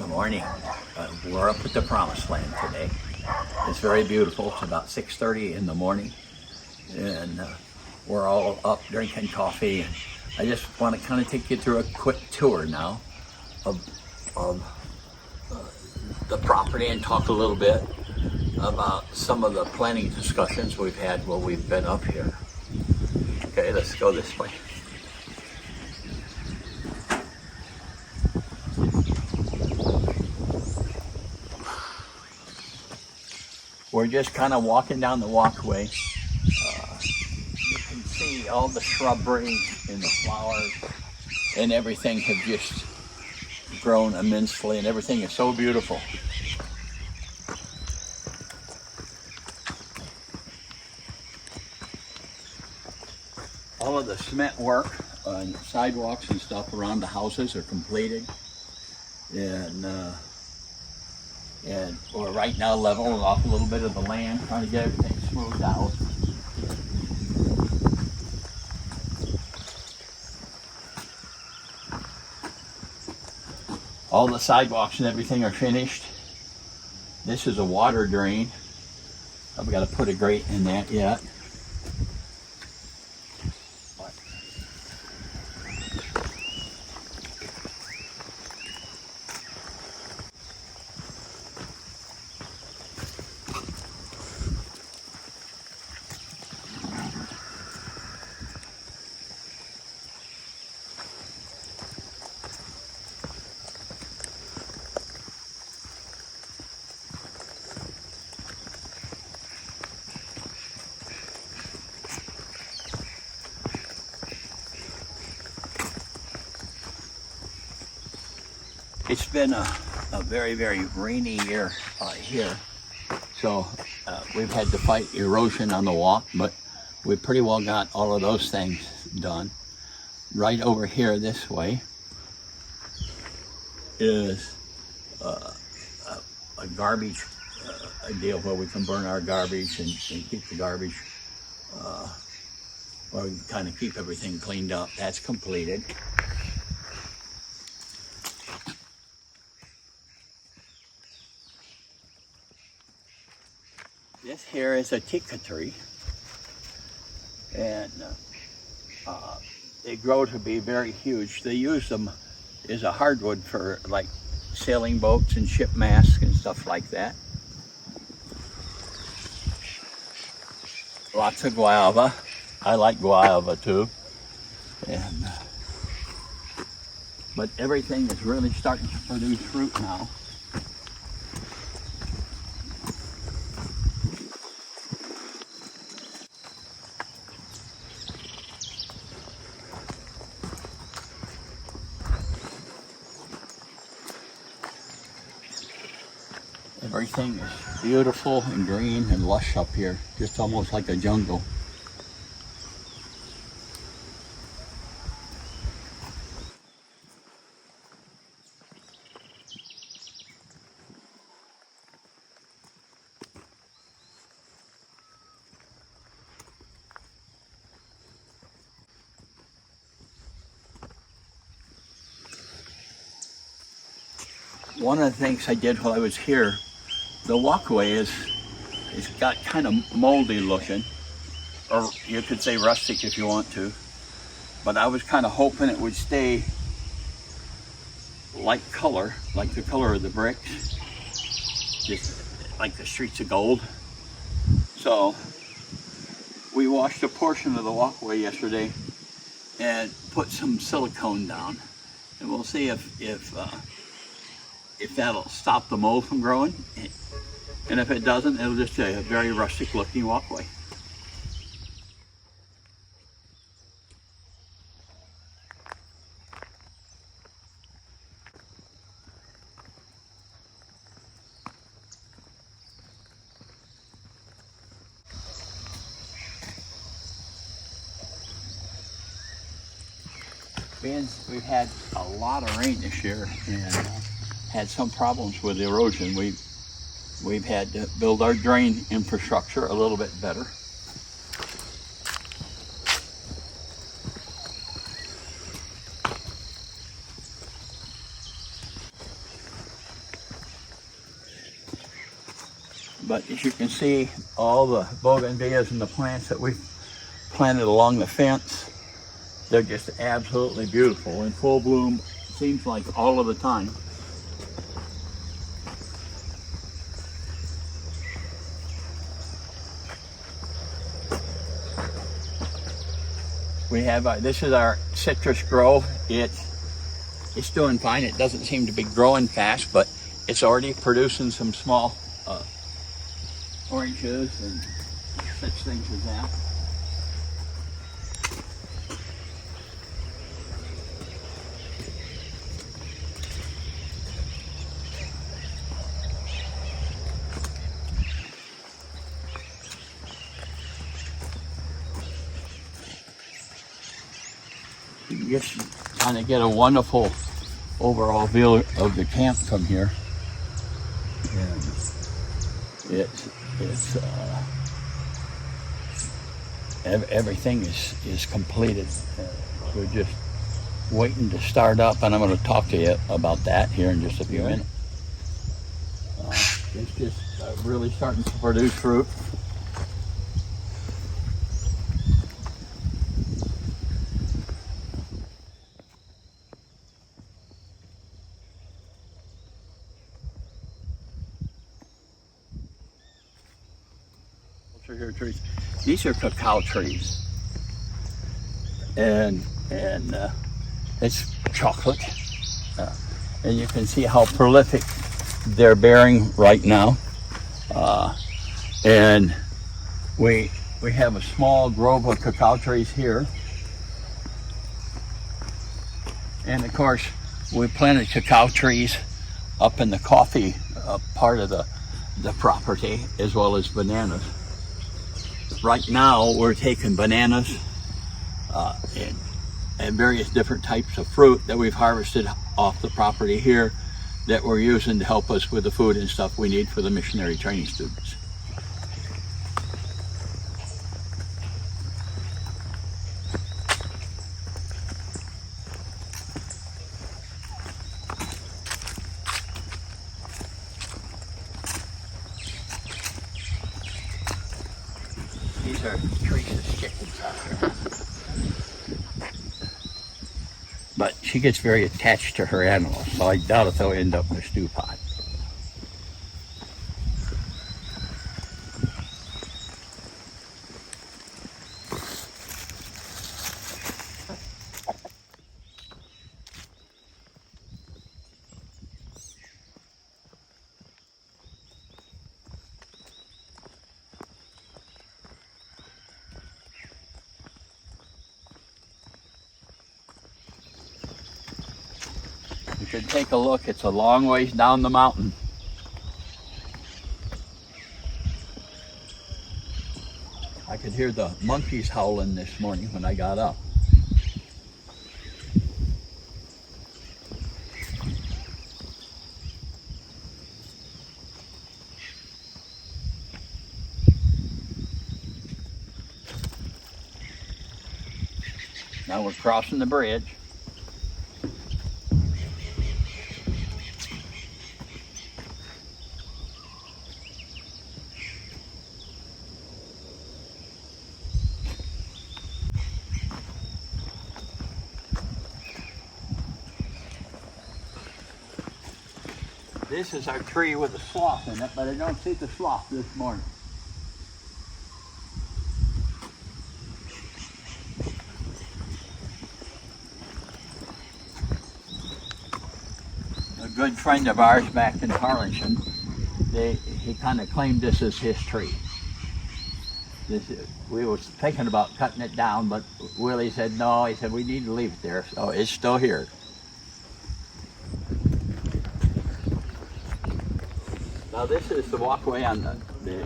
Good morning. We're up at the Promised Land today. It's very beautiful. It's about 6:30 in the morning, and we're all up drinking coffee. And I just want to kind of take you through a quick tour now of the property and talk a little bit about some of the planning discussions we've had while we've been up here. Okay, let's go this way. We're just kind of walking down the walkway. You can see all the shrubbery and the flowers and everything have just grown immensely, and everything is so beautiful. All of the cement work on sidewalks and stuff around the houses are completed, and we're right now leveling off a little bit of the land, trying to get everything smoothed out. All the sidewalks and everything are finished. This is a water drain. I've got to put a grate in that yet. It's been a very, very rainy year here, so we've had to fight erosion on the walk, but we pretty well got all of those things done. Right over here this way is a garbage deal where we can burn our garbage and keep the garbage, where we kind of keep everything cleaned up. That's completed. This here is a tika tree, and they grow to be very huge. They use them as a hardwood for like sailing boats and ship masts and stuff like that. Lots of guava. I like guava too. And but everything is really starting to produce fruit now. Everything is beautiful and green and lush up here, just almost like a jungle. One of the things I did while I was here, the walkway it's got kind of moldy looking, or you could say rustic if you want to, but I was kind of hoping it would stay like the color of the bricks, just like the streets of gold. So we washed a portion of the walkway yesterday and put some silicone down, and we'll see if that'll stop the mold from growing. And if it doesn't, it'll just be a very rustic looking walkway. We've had a lot of rain this year and had some problems with erosion. We've had to build our drain infrastructure a little bit better. But as you can see, all the bougainvilleas and the plants that we've planted along the fence, they're just absolutely beautiful, in full bloom, seems like all of the time. We have, this is our citrus grove. It's doing fine. It doesn't seem to be growing fast, but it's already producing some small oranges and such things as that. You can just kind of get a wonderful overall view of the camp from here. And everything is completed. We're just waiting to start up, and I'm going to talk to you about that here in just a few minutes. It's just really starting to produce fruit. Here trees. These are cacao trees, and it's chocolate, and you can see how prolific they're bearing right now. And we have a small grove of cacao trees here, and of course we planted cacao trees up in the coffee part of the property, as well as bananas. Right now, we're taking bananas and various different types of fruit that we've harvested off the property here that we're using to help us with the food and stuff we need for the missionary training students. These are Teresa's chickens out here. But she gets very attached to her animals, so I doubt if they'll end up in a stew pot. You should take a look. It's a long ways down the mountain. I could hear the monkeys howling this morning when I got up. Now we're crossing the bridge. This is our tree with a sloth in it, but I don't see the sloth this morning. A good friend of ours back in Harlingen, he kind of claimed this as his tree. We were thinking about cutting it down, but Willie said no. He said we need to leave it there, so it's still here. Now this is the walkway on the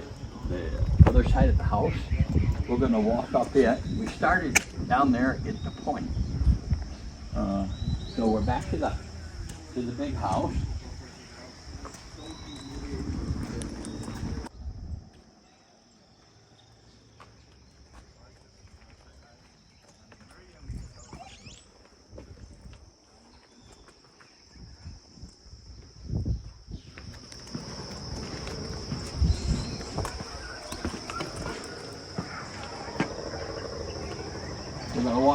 other side of the house. We're going to walk up it. We started down there at the point. So we're back to the big house.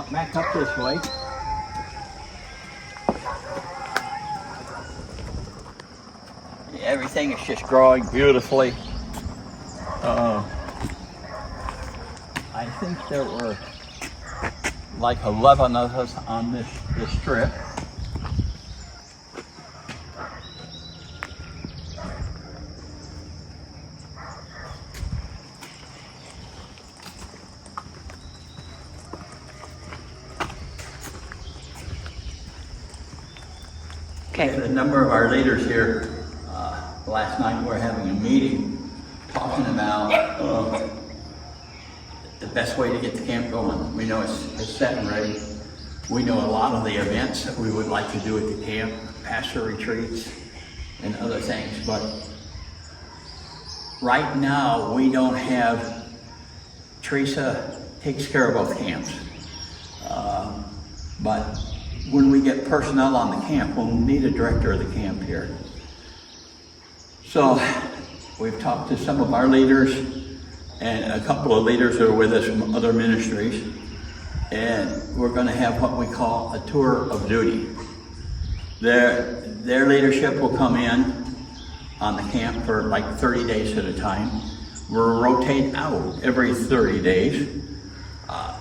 walk back up this way. Everything is just growing beautifully. I think there were like 11 of us on this trip. Okay. A number of our leaders here last night we're having a meeting talking about the best way to get the camp going. We know it's set and ready. We know a lot of the events that we would like to do at the camp, pastor retreats and other things, but right now we don't have, Teresa takes care of both camps. But when we get personnel on the camp, we'll need a director of the camp here. So we've talked to some of our leaders and a couple of leaders that are with us from other ministries, and we're going to have what we call a tour of duty. Their leadership will come in on the camp for like 30 days at a time. We'll rotate out every 30 days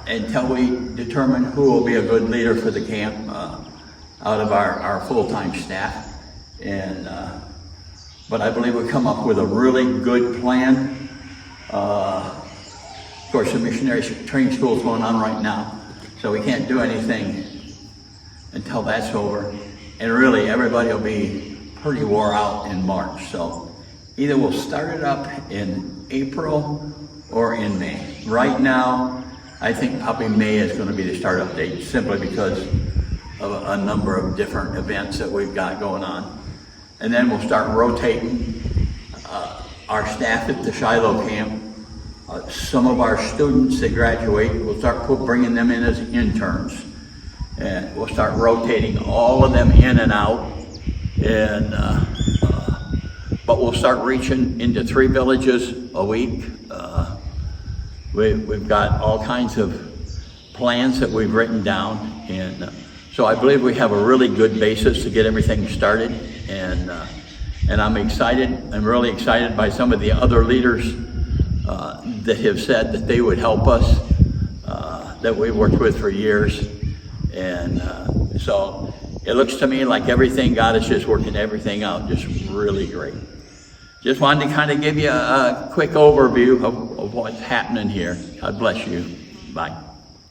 until we determine who will be a good leader for the camp out of our full-time staff. But I believe we come up with a really good plan. Of course, the missionary training school is going on right now, so we can't do anything until that's over. And really, everybody will be pretty wore out in March. So either we'll start it up in April or in May. Right now, I think probably May is going to be the startup date, simply because of a number of different events that we've got going on. And then we'll start rotating our staff at the Shiloh camp. Some of our students that graduate, we'll start bringing them in as interns. And we'll start rotating all of them in and out. And but we'll start reaching into 3 villages a week. We've got all kinds of plans that we've written down. And so I believe we have a really good basis to get everything started. And I'm excited. I'm really excited by some of the other leaders that have said that they would help us, that we've worked with for years. And so it looks to me like everything, God is just working everything out just really great. Just wanted to kind of give you a quick overview of what's happening here. God bless you. Bye.